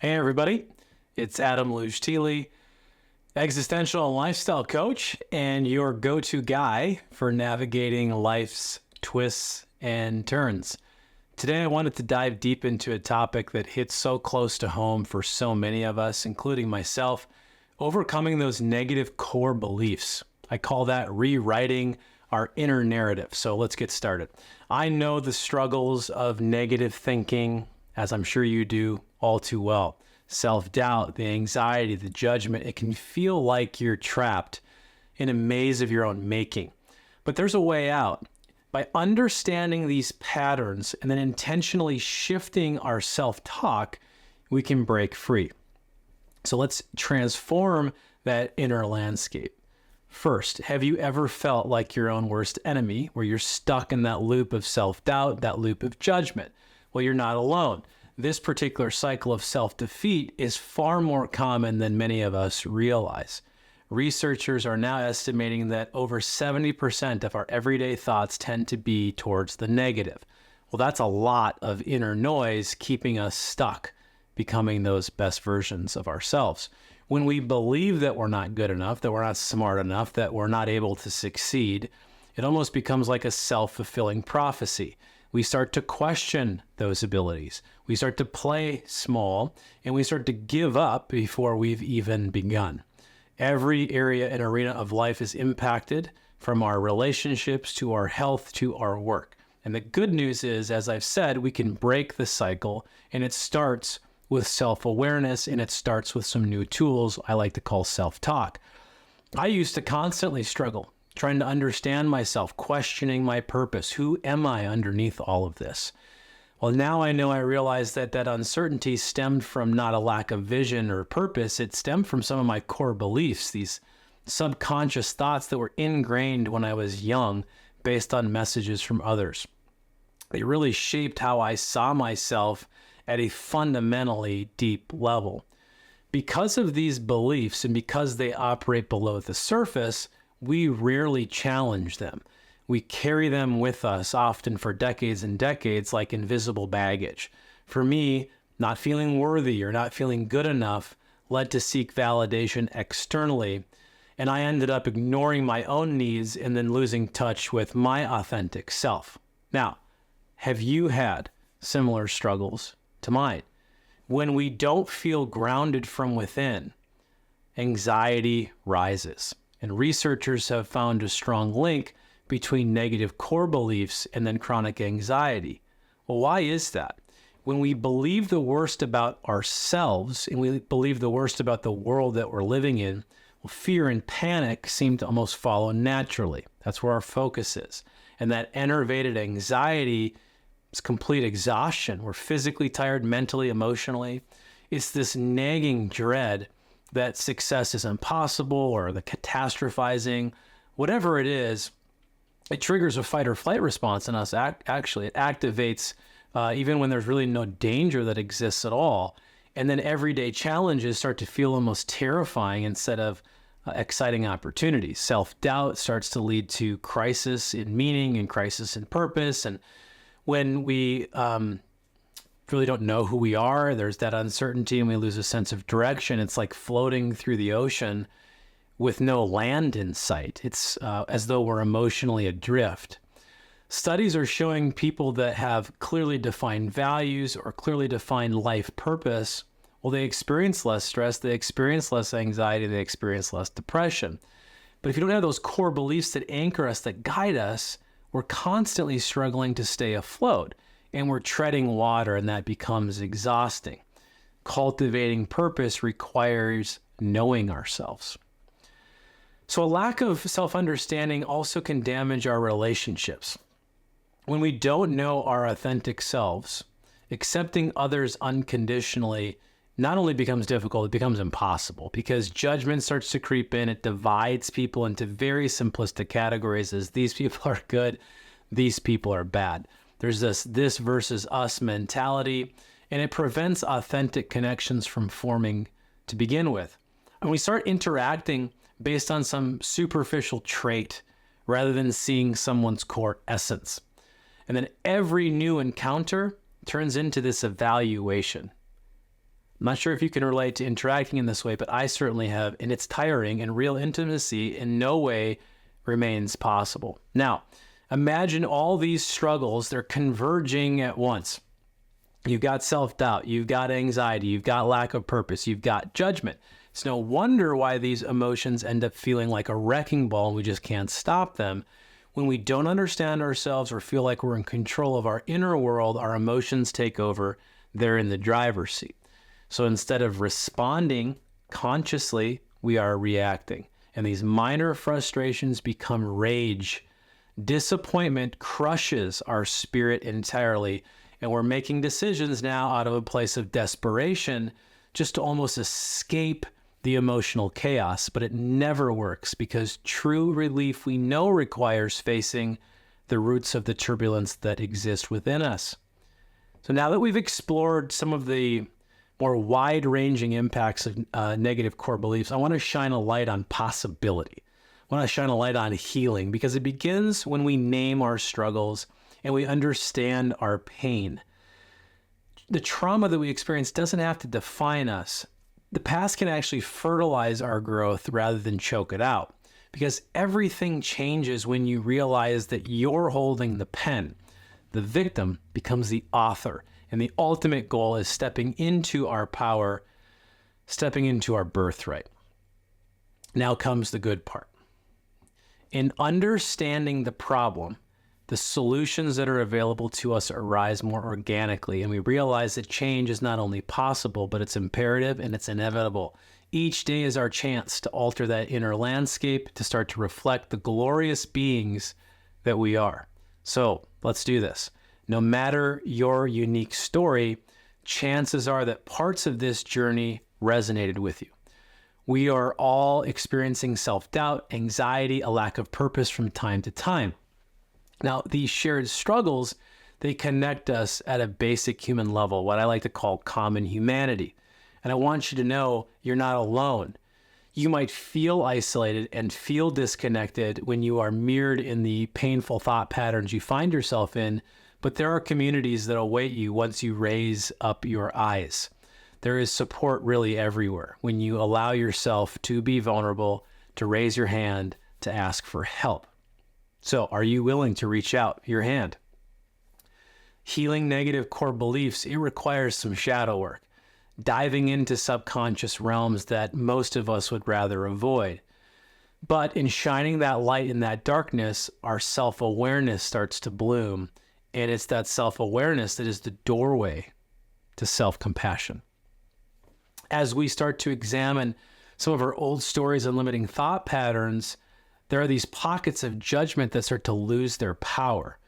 Hey everybody, it's Adam Lugsch-Tehle, existential and lifestyle coach, and your go-to guy for navigating life's twists and turns. Today I wanted to dive deep into a topic that hits so close to home for so many of us, including myself, overcoming those negative core beliefs. I call that rewriting our inner narrative. So let's get started. I know the struggles of negative thinking, as I'm sure you do all too well. Self-doubt, the anxiety, the judgment, it can feel like you're trapped in a maze of your own making. But there's a way out. By understanding these patterns and then intentionally shifting our self-talk, we can break free. So let's transform that inner landscape. First, have you ever felt like your own worst enemy, where you're stuck in that loop of self-doubt, that loop of judgment? Well, you're not alone. This particular cycle of self-defeat is far more common than many of us realize. Researchers are now estimating that over 70% of our everyday thoughts tend to be towards the negative. Well, that's a lot of inner noise keeping us stuck, becoming those best versions of ourselves. When we believe that we're not good enough, that we're not smart enough, that we're not able to succeed, it almost becomes like a self-fulfilling prophecy. We start to question those abilities. We start to play small, and we start to give up before we've even begun. Every area and arena of life is impacted, from our relationships to our health to our work. And the good news is, as I've said, we can break the cycle, and it starts with self-awareness, and it starts with some new tools I like to call self-talk. I used to constantly struggle trying to understand myself, questioning my purpose. Who am I underneath all of this? Well, now I realize that that uncertainty stemmed from not a lack of vision or purpose. It stemmed from some of my core beliefs, these subconscious thoughts that were ingrained when I was young based on messages from others. They really shaped how I saw myself at a fundamentally deep level. Because of these beliefs and because they operate below the surface, we rarely challenge them. We carry them with us, often for decades and decades, like invisible baggage. For me, not feeling worthy or not feeling good enough led to seek validation externally, and I ended up ignoring my own needs and then losing touch with my authentic self. Now, have you had similar struggles to mine? When we don't feel grounded from within, anxiety rises. And researchers have found a strong link between negative core beliefs and then chronic anxiety. Well, why is that? When we believe the worst about ourselves and we believe the worst about the world that we're living in, well, fear and panic seem to almost follow naturally. That's where our focus is. And that enervated anxiety is complete exhaustion. We're physically tired, mentally, emotionally. It's this nagging dread that success is impossible, or the catastrophizing, whatever it is, it triggers a fight or flight response in us. Actually, it activates even when there's really no danger that exists at all. And then everyday challenges start to feel almost terrifying instead of exciting opportunities. Self-doubt starts to lead to crisis in meaning and crisis in purpose. And when we really don't know who we are, there's that uncertainty, and we lose a sense of direction. It's like floating through the ocean with no land in sight. It's as though we're emotionally adrift. Studies are showing people that have clearly defined values or clearly defined life purpose, well, they experience less stress, they experience less anxiety, they experience less depression. But if you don't have those core beliefs that anchor us, that guide us, we're constantly struggling to stay afloat. And we're treading water, and that becomes exhausting. Cultivating purpose requires knowing ourselves. So a lack of self-understanding also can damage our relationships. When we don't know our authentic selves, accepting others unconditionally not only becomes difficult, it becomes impossible, because judgment starts to creep in. It divides people into very simplistic categories as these people are good, these people are bad. There's this versus us mentality, and it prevents authentic connections from forming to begin with. And we start interacting based on some superficial trait rather than seeing someone's core essence. And then every new encounter turns into this evaluation. I'm not sure if you can relate to interacting in this way, but I certainly have, and it's tiring, and real intimacy in no way remains possible. Now, imagine all these struggles, they're converging at once. You've got self-doubt, you've got anxiety, you've got lack of purpose, you've got judgment. It's no wonder why these emotions end up feeling like a wrecking ball and we just can't stop them. When we don't understand ourselves or feel like we're in control of our inner world, our emotions take over. They're in the driver's seat. So instead of responding consciously, we are reacting. And these minor frustrations become rage. Disappointment crushes our spirit entirely. And we're making decisions now out of a place of desperation just to almost escape the emotional chaos. But it never works, because true relief we know requires facing the roots of the turbulence that exist within us. So now that we've explored some of the more wide-ranging impacts of negative core beliefs, I want to shine a light on possibility. I want to shine a light on healing, because it begins when we name our struggles and we understand our pain. The trauma that we experience doesn't have to define us. The past can actually fertilize our growth rather than choke it out, because everything changes when you realize that you're holding the pen. The victim becomes the author, and the ultimate goal is stepping into our power, stepping into our birthright. Now comes the good part. In understanding the problem, the solutions that are available to us arise more organically, and we realize that change is not only possible, but it's imperative and it's inevitable. Each day is our chance to alter that inner landscape, to start to reflect the glorious beings that we are. So let's do this. No matter your unique story, chances are that parts of this journey resonated with you. We are all experiencing self-doubt, anxiety, a lack of purpose from time to time. Now, these shared struggles, they connect us at a basic human level, what I like to call common humanity. And I want you to know you're not alone. You might feel isolated and feel disconnected when you are mirrored in the painful thought patterns you find yourself in, but there are communities that await you once you raise up your eyes. There is support really everywhere when you allow yourself to be vulnerable, to raise your hand, to ask for help. So, are you willing to reach out your hand? Healing negative core beliefs, it requires some shadow work, diving into subconscious realms that most of us would rather avoid. But in shining that light in that darkness, our self-awareness starts to bloom, and it's that self-awareness that is the doorway to self-compassion. As we start to examine some of our old stories and limiting thought patterns, there are these pockets of judgment that start to lose their power.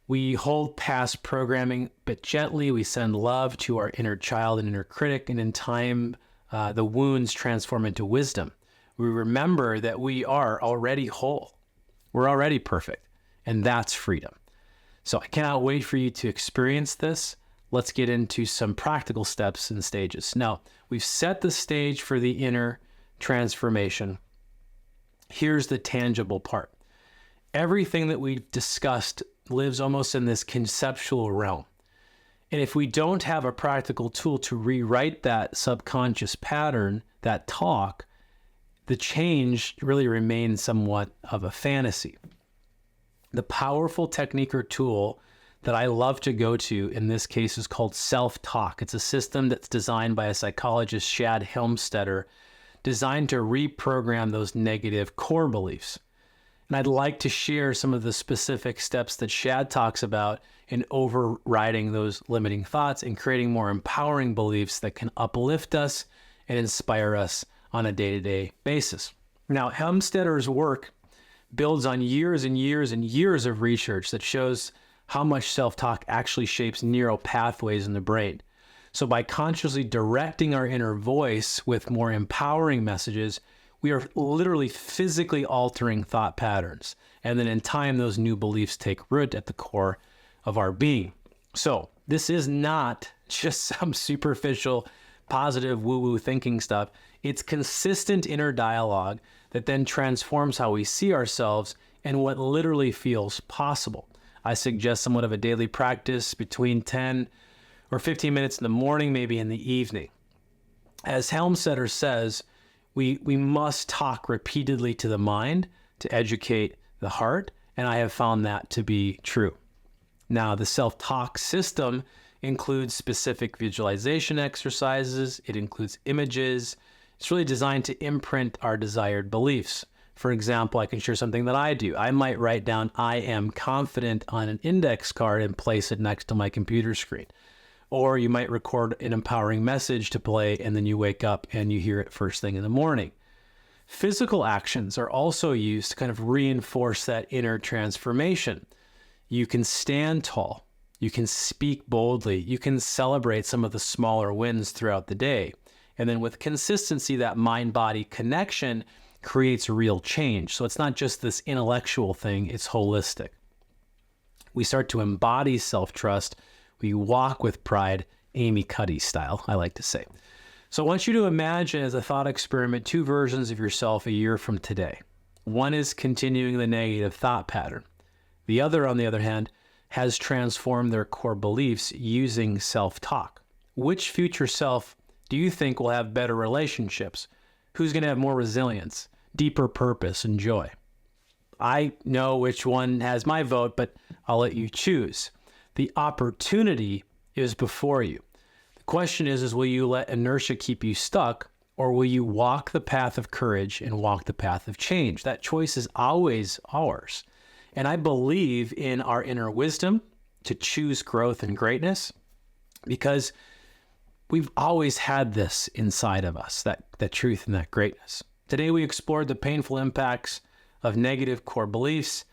We hold past programming, but gently we send love to our inner child and inner critic, and in time, the wounds transform into wisdom. We remember that we are already whole. We're already perfect, and that's freedom. So I cannot wait for you to experience this. Let's get into some practical steps and stages. Now, we've set the stage for the inner transformation. Here's the tangible part. Everything that we've discussed lives almost in this conceptual realm. And if we don't have a practical tool to rewrite that subconscious pattern, that talk, the change really remains somewhat of a fantasy. The powerful technique or tool that I love to go to in this case is called self-talk. It's a system that's designed by a psychologist, Shad Helmstetter, designed to reprogram those negative core beliefs. And I'd like to share some of the specific steps that Shad talks about in overriding those limiting thoughts and creating more empowering beliefs that can uplift us and inspire us on a day-to-day basis. Now, Helmstetter's work builds on years and years and years of research that shows how much self-talk actually shapes neural pathways in the brain. So by consciously directing our inner voice with more empowering messages, we are literally physically altering thought patterns. And then in time, those new beliefs take root at the core of our being. So this is not just some superficial, positive, woo-woo thinking stuff. It's consistent inner dialogue that then transforms how we see ourselves and what literally feels possible. I suggest somewhat of a daily practice between 10 or 15 minutes in the morning, maybe in the evening. As Helmstetter says, we must talk repeatedly to the mind to educate the heart, and I have found that to be true. Now, the self-talk system includes specific visualization exercises. It includes images. It's really designed to imprint our desired beliefs. For example, I can share something that I do. I might write down, "I am confident" on an index card and place it next to my computer screen. Or you might record an empowering message to play, and then you wake up and you hear it first thing in the morning. Physical actions are also used to kind of reinforce that inner transformation. You can stand tall. You can speak boldly. You can celebrate some of the smaller wins throughout the day. And then with consistency, that mind-body connection creates real change. So it's not just this intellectual thing, it's holistic. We start to embody self-trust. We walk with pride, Amy Cuddy style, I like to say. So I want you to imagine, as a thought experiment, two versions of yourself a year from today. One is continuing the negative thought pattern. The other, on the other hand, has transformed their core beliefs using self-talk. Which future self do you think will have better relationships? Who's going to have more resilience, deeper purpose, and joy? I know which one has my vote, but I'll let you choose. The opportunity is before you. The question is will you let inertia keep you stuck, or will you walk the path of courage and walk the path of change? That choice is always ours. And I believe in our inner wisdom to choose growth and greatness, because we've always had this inside of us, that truth and that greatness. Today we explored the painful impacts of negative core beliefs,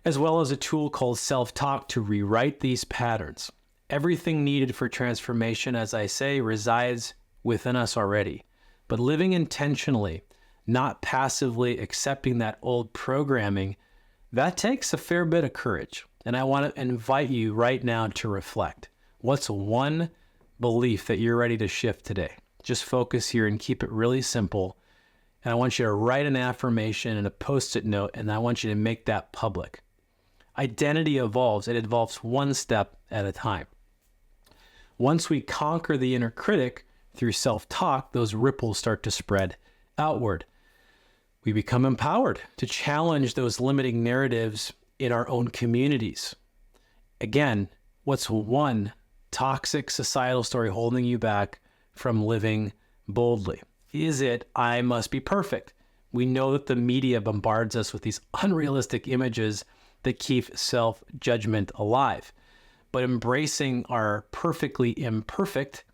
as well as a tool called self-talk to rewrite these patterns. Everything needed for transformation, as I say, resides within us already. But living intentionally, not passively accepting that old programming, that takes a fair bit of courage. And I want to invite you right now to reflect. What's one belief that you're ready to shift today? Just focus here and keep it really simple. And I want you to write an affirmation and a post-it note, and I want you to make that public. Identity evolves. It evolves one step at a time. Once we conquer the inner critic through self-talk, those ripples start to spread outward. We become empowered to challenge those limiting narratives in our own communities. Again, what's one toxic societal story holding you back from living boldly? Is it, "I must be perfect"? We know that the media bombards us with these unrealistic images that keep self-judgment alive. But embracing our perfectly imperfect,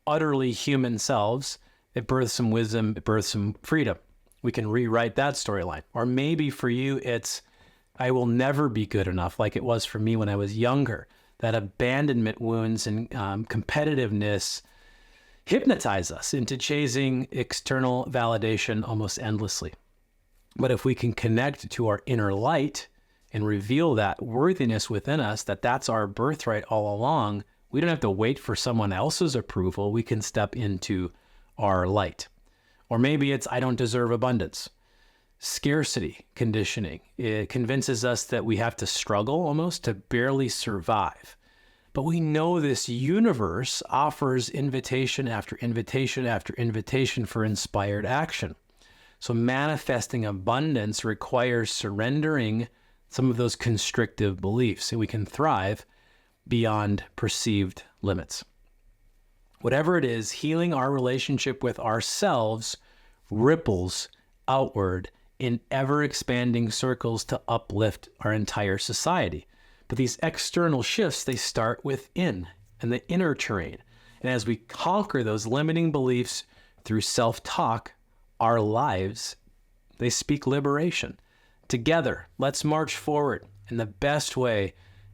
utterly human selves, it births some wisdom, it births some freedom. We can rewrite that storyline. Or maybe for you, it's, "I will never be good enough," like it was for me when I was younger. That abandonment wounds and competitiveness hypnotize us into chasing external validation almost endlessly. But if we can connect to our inner light and reveal that worthiness within us, that's our birthright all along, we don't have to wait for someone else's approval. We can step into our light. Or maybe it's, "I don't deserve abundance." Scarcity conditioning. It convinces us that we have to struggle almost to barely survive. But we know this universe offers invitation after invitation after invitation for inspired action. So manifesting abundance requires surrendering some of those constrictive beliefs, so we can thrive beyond perceived limits. Whatever it is, healing our relationship with ourselves ripples outward in ever-expanding circles to uplift our entire society. But these external shifts, they start within, in the inner terrain. And as we conquer those limiting beliefs through self-talk, our lives, they speak liberation. Together, let's march forward, and the best way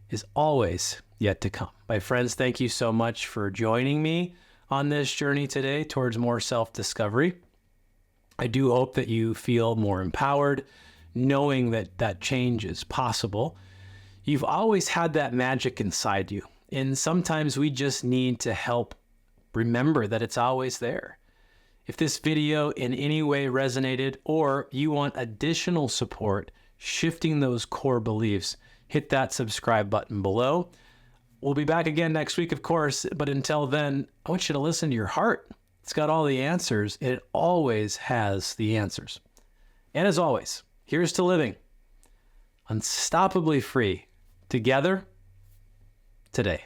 is always yet to come. My friends, thank you so much for joining me on this journey today towards more self-discovery. I do hope that you feel more empowered, knowing that change is possible. You've always had that magic inside you, and sometimes we just need to help remember that it's always there. If this video in any way resonated, or you want additional support shifting those core beliefs, hit that subscribe button below. We'll be back again next week, of course, but until then, I want you to listen to your heart. It's got all the answers. It always has the answers. And as always, here's to living unstoppably free together today.